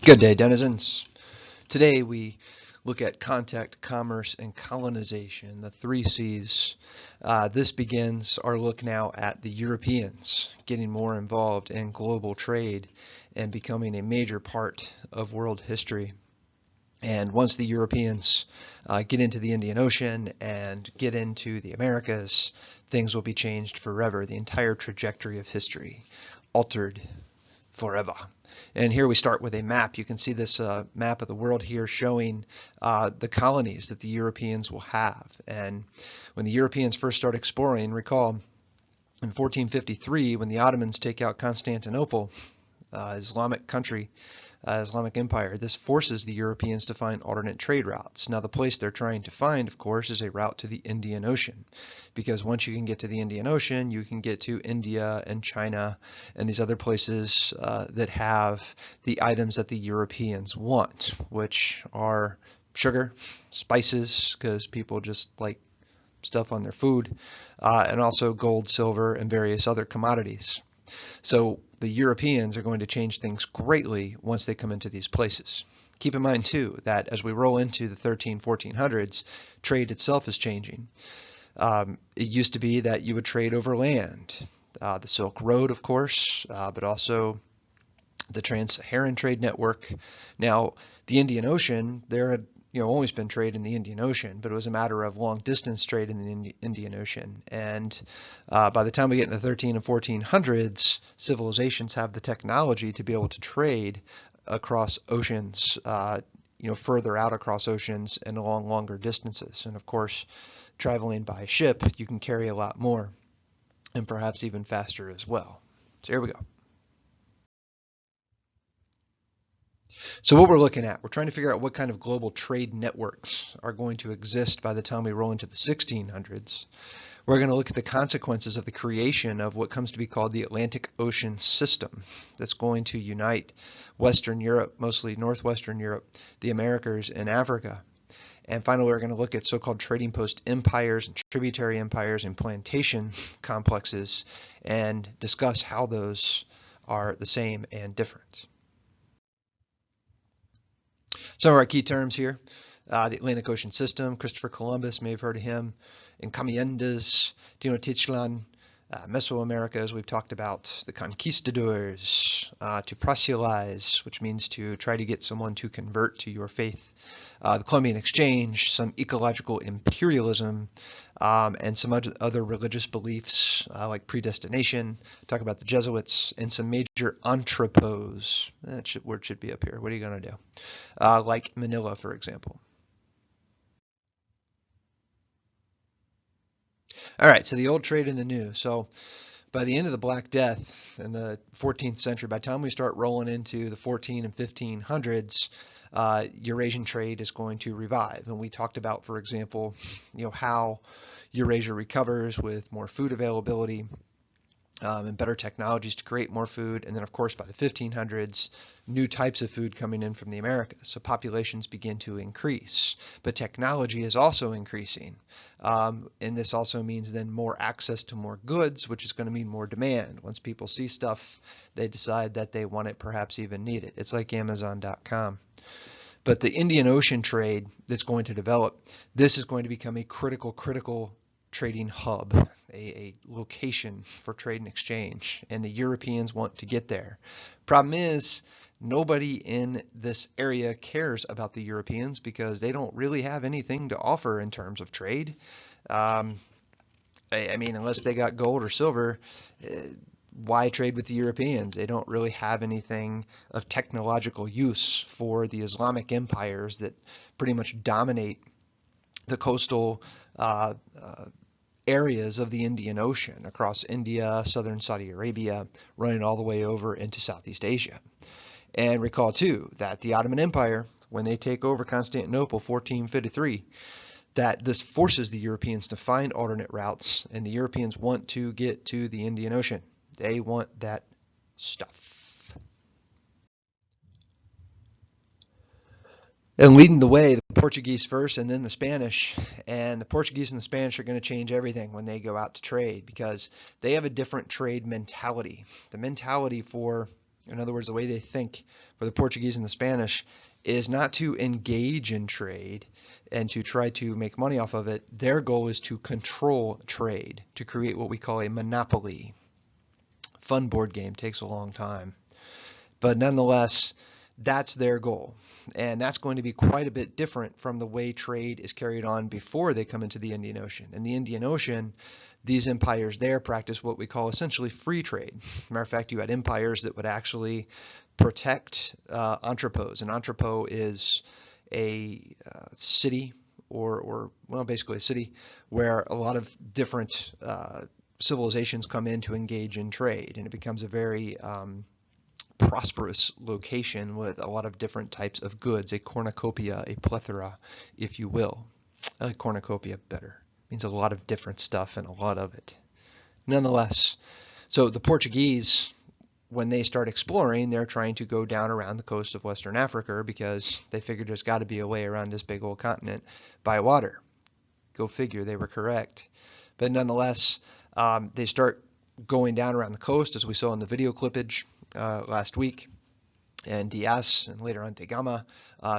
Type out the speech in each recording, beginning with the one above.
Good day, denizens. Today we look at contact, commerce, and colonization, the three C's. This begins our look now at the Europeans getting more involved in global trade and becoming a major part of world history. And once the Europeans get into the Indian Ocean and get into the Americas, things will be changed forever. The entire trajectory of history altered forever. And here we start with a map. You can see this map of the world here showing the colonies that the Europeans will have. And when the Europeans first start exploring, recall in 1453 when the Ottomans take out Constantinople, Islamic country, Islamic Empire, this forces the Europeans to find alternate trade routes. Now the place they're trying to find, of course, is a route to the Indian Ocean, because once you can get to the Indian Ocean, you can get to India and China and these other places that have the items that the Europeans want, which are sugar, spices, because people just like stuff on their food, and also gold, silver, and various other commodities. So the Europeans are going to change things greatly once they come into these places. Keep in mind, too, that as we roll into the 1400s, trade itself is changing. It used to be that you would trade over land, the Silk Road, of course, but also the Trans-Saharan trade network. Now, the Indian Ocean, there had always been trade in the Indian Ocean, but it was a matter of long distance trade in the Indian Ocean. And by the time we get into the 13 and 1400s, civilizations have the technology to be able to trade across oceans, further out across oceans and along longer distances. And of course, traveling by ship, you can carry a lot more and perhaps even faster as well. So here we go. So what we're looking at, we're trying to figure out what kind of global trade networks are going to exist by the time we roll into the 1600s. We're going to look at the consequences of the creation of what comes to be called the Atlantic Ocean system that's going to unite Western Europe, mostly Northwestern Europe, the Americas, and Africa. And finally, we're going to look at so-called trading post empires and tributary empires and plantation complexes and discuss how those are the same and different. Some of our key terms here, the Atlantic Ocean system, Christopher Columbus, may have heard of him, Encomiendas, Tenochtitlan, Mesoamerica, as we've talked about, the conquistadors, to proselytize, which means to try to get someone to convert to your faith, the Columbian Exchange, some ecological imperialism, and some other religious beliefs like predestination, talk about the Jesuits, and some major entrepôts. That word should be up here. What are you going to do? Like Manila, for example. All right, so the old trade and the new. So by the end of the Black Death in the 14th century, by the time we start rolling into the 14 and 1500s, Eurasian trade is going to revive. And we talked about, for example, how Eurasia recovers with more food availability and better technologies to create more food. And then, of course, by the 1500s, new types of food coming in from the Americas. So populations begin to increase. But technology is also increasing. And this also means then more access to more goods, which is going to mean more demand. Once people see stuff, they decide that they want it, perhaps even need it. It's like Amazon.com. But the Indian Ocean trade that's going to develop, this is going to become a critical trading hub, a location for trade and exchange, and the Europeans want to get there. Problem is, nobody in this area cares about the Europeans because they don't really have anything to offer in terms of trade. I mean, unless they got gold or silver, why trade with the Europeans? They don't really have anything of technological use for the Islamic empires that pretty much dominate the coastal areas of the Indian Ocean across India, southern Saudi Arabia, running all the way over into Southeast Asia. And recall too that the Ottoman Empire, when they take over Constantinople 1453, that this forces the Europeans to find alternate routes, and the Europeans want to get to the Indian Ocean. They want that stuff. And leading the way, the Portuguese first and then the Spanish. And the Portuguese and the Spanish are going to change everything when they go out to trade because they have a different trade mentality. The mentality for In other words, the way they think for the Portuguese and the Spanish is not to engage in trade and to try to make money off of it. Their goal is to control trade, to create what we call a monopoly. Fun board game, takes a long time. But nonetheless, that's their goal. And that's going to be quite a bit different from the way trade is carried on before they come into the Indian Ocean. In the Indian Ocean, these empires there practice what we call essentially free trade. Matter of fact, you had empires that would actually protect entrepôts. An entrepôt is a city or well, basically a city where a lot of different civilizations come in to engage in trade, and it becomes a very prosperous location with a lot of different types of goods, a cornucopia, a plethora, if you will. I like cornucopia better. It means a lot of different stuff and a lot of it. Nonetheless, so the Portuguese, when they start exploring, they're trying to go down around the coast of Western Africa because they figured there's got to be a way around this big old continent by water. Go figure, they were correct. But nonetheless, they start going down around the coast, as we saw in the video clippage last week, and Diaz and later on Da Gama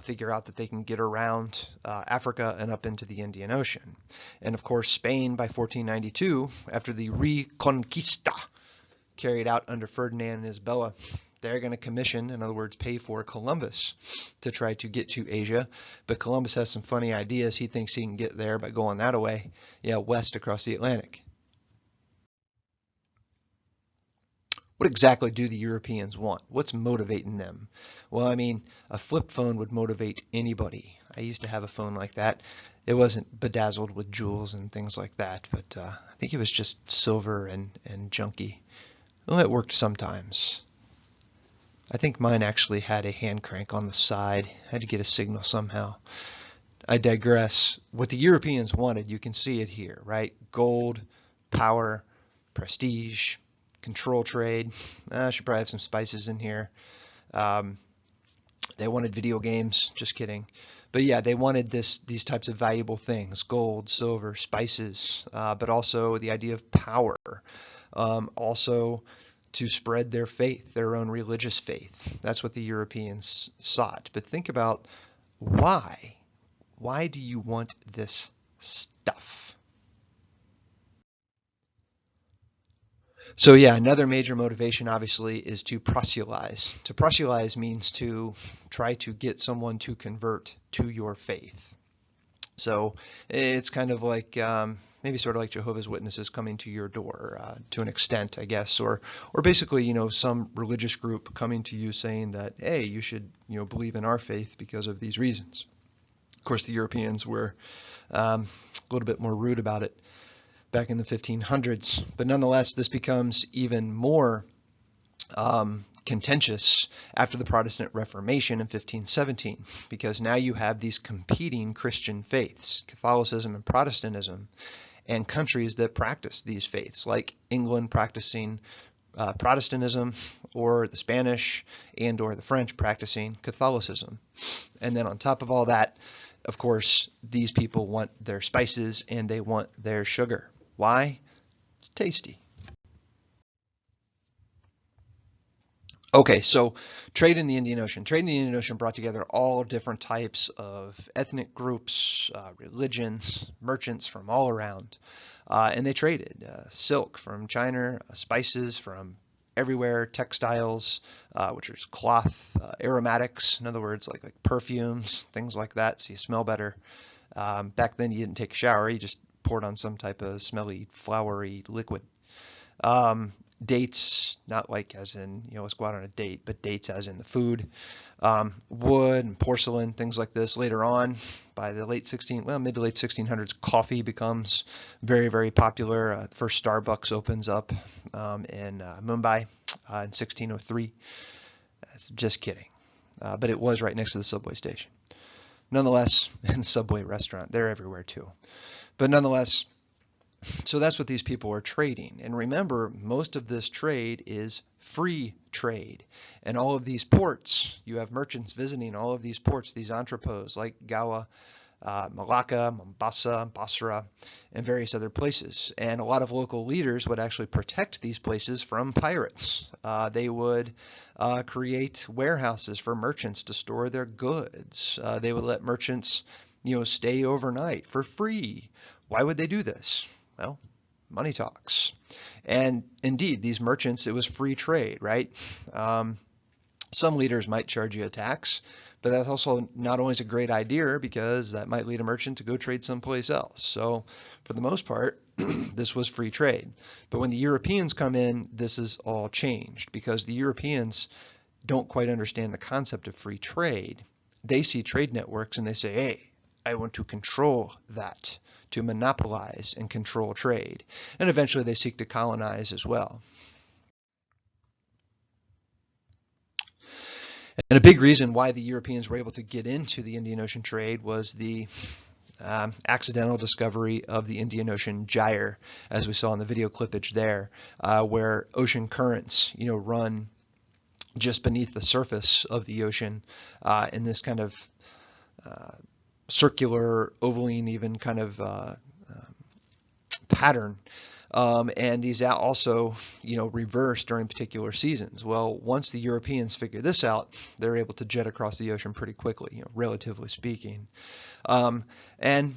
figure out that they can get around Africa and up into the Indian Ocean. And of course, Spain by 1492, after the Reconquista carried out under Ferdinand and Isabella, they're going to commission, in other words, pay for Columbus to try to get to Asia. But Columbus has some funny ideas. He thinks he can get there by going that way, west across the Atlantic. What exactly do the Europeans want? What's motivating them? Well, I mean, a flip phone would motivate anybody. I used to have a phone like that. It wasn't bedazzled with jewels and things like that, but I think it was just silver and junky. Well, it worked sometimes. I think mine actually had a hand crank on the side. I had to get a signal somehow. I digress. What the Europeans wanted, you can see it here, right? Gold, power, prestige, control trade. I should probably have some spices in here. They wanted video games. Just kidding. But yeah, they wanted these types of valuable things: gold, silver, spices, but also the idea of power. Also to spread their faith, their own religious faith. That's what the Europeans sought. But think about why. Why do you want this stuff? So yeah, another major motivation obviously is to proselytize. To proselytize means to try to get someone to convert to your faith. So it's kind of like maybe sort of like Jehovah's Witnesses coming to your door to an extent, I guess, or basically, some religious group coming to you saying that, hey, you should, believe in our faith because of these reasons. Of course, the Europeans were a little bit more rude about it back in the 1500s, but nonetheless, this becomes even more contentious after the Protestant Reformation in 1517, because now you have these competing Christian faiths, Catholicism and Protestantism, and countries that practice these faiths, like England practicing Protestantism, or the Spanish and or the French practicing Catholicism. And then on top of all that, of course, these people want their spices and they want their sugar. Why? It's tasty. Okay, so trade in the Indian Ocean. Trade in the Indian Ocean brought together all different types of ethnic groups, religions, merchants from all around. And they traded silk from China, spices from everywhere, textiles, which is cloth, aromatics, in other words, like perfumes, things like that, so you smell better. Back then you didn't take a shower, you just poured on some type of smelly, flowery liquid. Dates, not like as in, let's go out on a date, but dates as in the food. Wood and porcelain, things like this. Later on, by the mid to late 1600s, coffee becomes very, very popular. The first Starbucks opens up in Mumbai in 1603. That's just kidding. But it was right next to the subway station. Nonetheless, and the Subway restaurant, they're everywhere too. But nonetheless, so that's what these people are trading. And remember, most of this trade is free trade. And all of these ports, you have merchants visiting all of these ports, these entrepôts like Goa, Malacca, Mombasa, Basra, and various other places. And a lot of local leaders would actually protect these places from pirates. They would create warehouses for merchants to store their goods. They would let merchants, stay overnight for free. Why would they do this? Well, money talks. And indeed, these merchants, it was free trade, right? Some leaders might charge you a tax, but that's also not always a great idea because that might lead a merchant to go trade someplace else. So for the most part, this was free trade. But when the Europeans come in, this is all changed because the Europeans don't quite understand the concept of free trade. They see trade networks and they say, hey, I want to control that, to monopolize and control trade. And eventually they seek to colonize as well. And a big reason why the Europeans were able to get into the Indian Ocean trade was the accidental discovery of the Indian Ocean gyre, as we saw in the video clippage there, where ocean currents, run just beneath the surface of the ocean in this kind of circular, ovaline, even kind of pattern. And these also, reverse during particular seasons. Well, once the Europeans figure this out, they're able to jet across the ocean pretty quickly, relatively speaking. And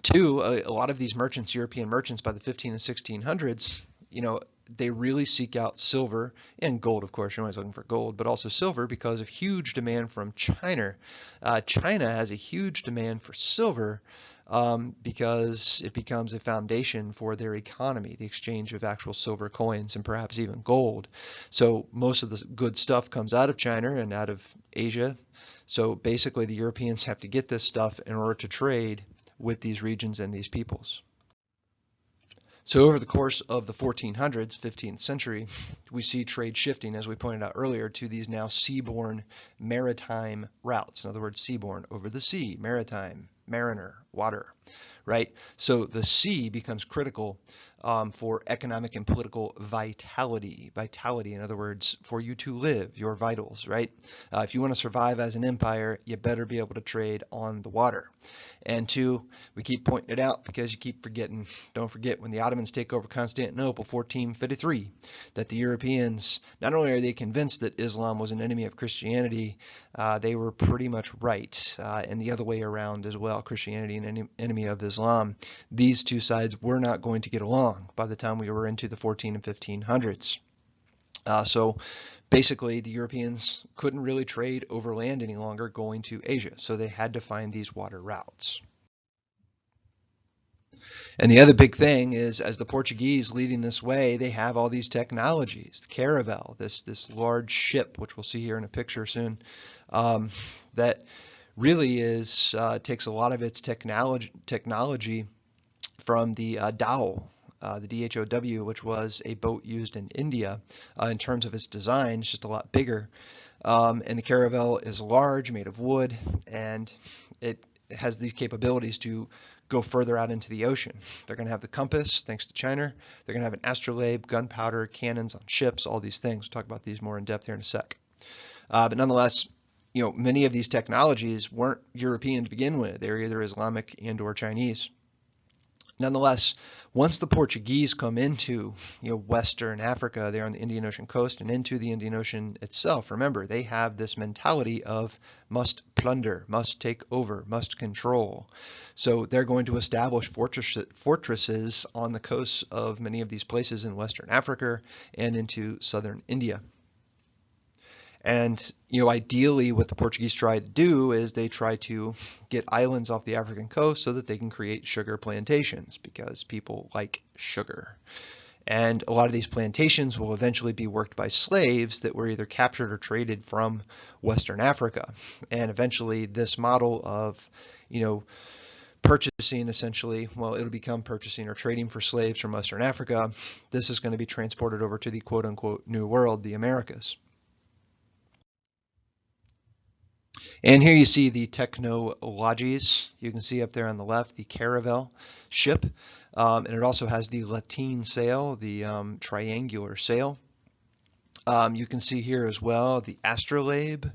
two, a lot of these merchants, European merchants, by the 15 and 1600s, they really seek out silver and gold, of course. You're always looking for gold, but also silver because of huge demand from China. China has a huge demand for silver because it becomes a foundation for their economy, the exchange of actual silver coins and perhaps even gold. So most of the good stuff comes out of China and out of Asia. So basically the Europeans have to get this stuff in order to trade with these regions and these peoples. So over the course of the 1400s, 15th century, we see trade shifting, as we pointed out earlier, to these now seaborne maritime routes. In other words, seaborne, over the sea, maritime, mariner, water, right? So the sea becomes critical for economic and political vitality. Vitality, in other words, for you to live, your vitals, right? If you want to survive as an empire, you better be able to trade on the water. And two, we keep pointing it out because you keep forgetting, don't forget, when the Ottomans take over Constantinople, 1453, that the Europeans, not only are they convinced that Islam was an enemy of Christianity, they were pretty much right, and the other way around as well, Christianity an enemy of Islam. These two sides were not going to get along by the time we were into the 14 and 1500s. So basically, the Europeans couldn't really trade over land any longer going to Asia, so they had to find these water routes. And the other big thing is, as the Portuguese leading this way, they have all these technologies. The caravel, this large ship, which we'll see here in a picture soon, that really takes a lot of its technology from the dhow. The DHOW, which was a boat used in India. In terms of its design, it's just a lot bigger. And the caravel is large, made of wood, and it has these capabilities to go further out into the ocean. They're going to have the compass, thanks to China. They're going to have an astrolabe, gunpowder, cannons on ships, all these things. We'll talk about these more in depth here in a sec. But nonetheless, many of these technologies weren't European to begin with. They're either Islamic and or Chinese. Nonetheless, once the Portuguese come into Western Africa, there on the Indian Ocean coast and into the Indian Ocean itself, remember, they have this mentality of must plunder, must take over, must control. So they're going to establish fortresses on the coasts of many of these places in Western Africa and into southern India. And ideally what the Portuguese try to do is they try to get islands off the African coast so that they can create sugar plantations because people like sugar. And a lot of these plantations will eventually be worked by slaves that were either captured or traded from Western Africa. And eventually this model of, purchasing essentially, well, it'll become purchasing or trading for slaves from Western Africa. This is going to be transported over to the quote unquote New World, the Americas. And here you see the technologies. You can see up there on the left the caravel ship, and it also has the lateen sail, the triangular sail. You can see here as well the astrolabe.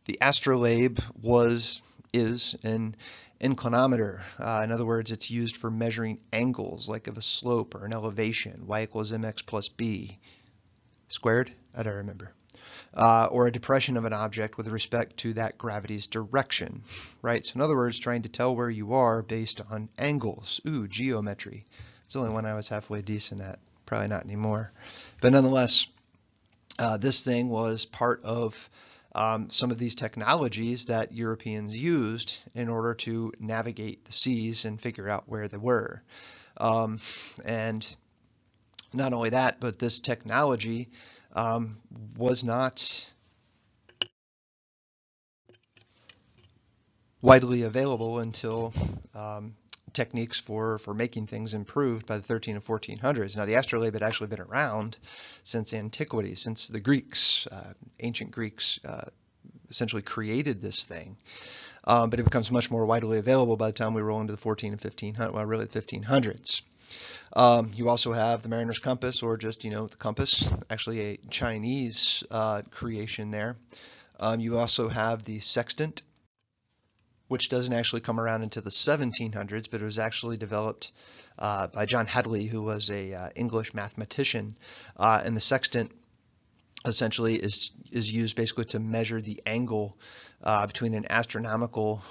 The astrolabe was is an inclinometer. In other words, it's used for measuring angles, like of a slope or an elevation. Y equals mx plus b squared? I don't remember. Or a depression of an object with respect to that gravity's direction, right? So in other words, trying to tell where you are based on angles. Ooh, geometry. It's the only one I was halfway decent at. Probably not anymore. But nonetheless, this thing was part of some of these technologies that Europeans used in order to navigate the seas and figure out where they were. And not only that, but this technology was not widely available until techniques for making things improved by the 13 and 1400s. Now, the astrolabe had actually been around since antiquity, since the Greeks, ancient Greeks, essentially created this thing. But it becomes much more widely available by the time we roll into the 14 and 1500s, well, really the 1500s. You also have the mariner's compass, or just, the compass, actually a Chinese creation there. You also have the sextant, which doesn't actually come around into the 1700s, but it was actually developed by John Hadley, who was a English mathematician. And the sextant essentially is used basically to measure the angle between an astronomical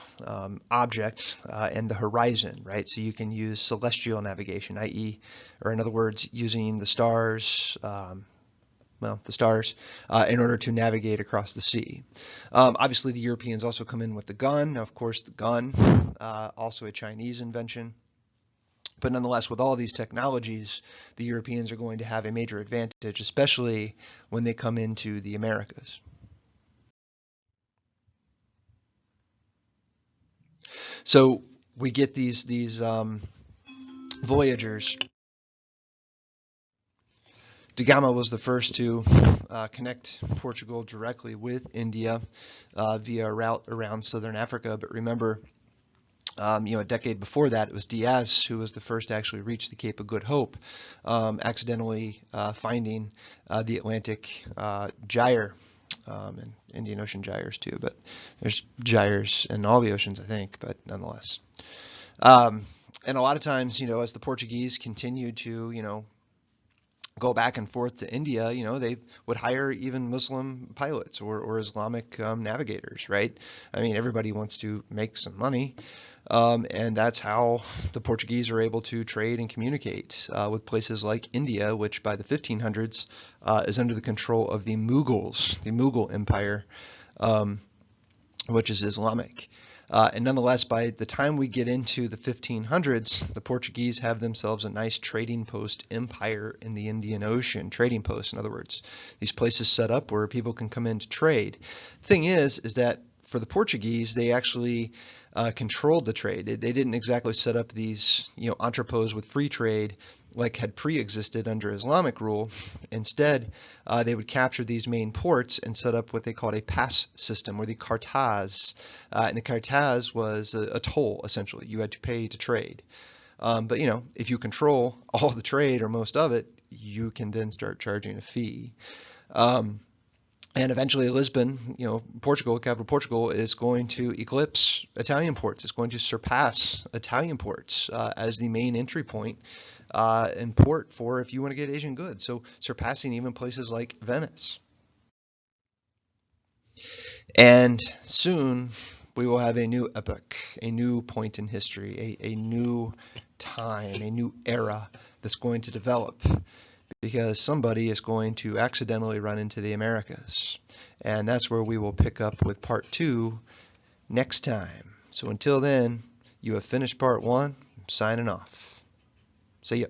object and the horizon, right? So you can use celestial navigation, i.e., or in other words, using the stars, in order to navigate across the sea. Obviously, the Europeans also come in with the gun. Now, of course, the gun, also a Chinese invention. But nonetheless, with all these technologies, the Europeans are going to have a major advantage, especially when they come into the Americas. So we get these voyagers. Da Gama was the first to connect Portugal directly with India via a route around southern Africa. But remember, a decade before that, it was Diaz who was the first to actually reach the Cape of Good Hope, accidentally finding the Atlantic gyre, and Indian Ocean gyres too, but there's gyres in all the oceans, I think, but nonetheless. And a lot of times, as the Portuguese continued to, go back and forth to India, they would hire even Muslim pilots or Islamic navigators, right? I mean, everybody wants to make some money, and that's how the Portuguese are able to trade and communicate with places like India, which by the 1500s is under the control of the Mughals, the Mughal Empire, which is Islamic. And nonetheless, by the time we get into the 1500s, the Portuguese have themselves a nice trading post empire in the Indian Ocean. Trading posts, in other words. These places set up where people can come in to trade. Thing is that for the Portuguese, they actually controlled the trade. They didn't exactly set up these, entrepôts with free trade like had pre-existed under Islamic rule. Instead, they would capture these main ports and set up what they called a pass system, or the cartaz. And the cartaz was a toll, essentially. You had to pay to trade. But, if you control all the trade or most of it, you can then start charging a fee. And eventually Lisbon, Portugal, capital Portugal, is going to eclipse Italian ports. It's going to surpass Italian ports as the main entry point and port for if you want to get Asian goods. So surpassing even places like Venice. And soon we will have a new epoch, a new point in history, a new time, a new era that's going to develop, because somebody is going to accidentally run into the Americas. And that's where we will pick up with part 2 next time. So until then, you have finished part 1. I'm signing off. See ya.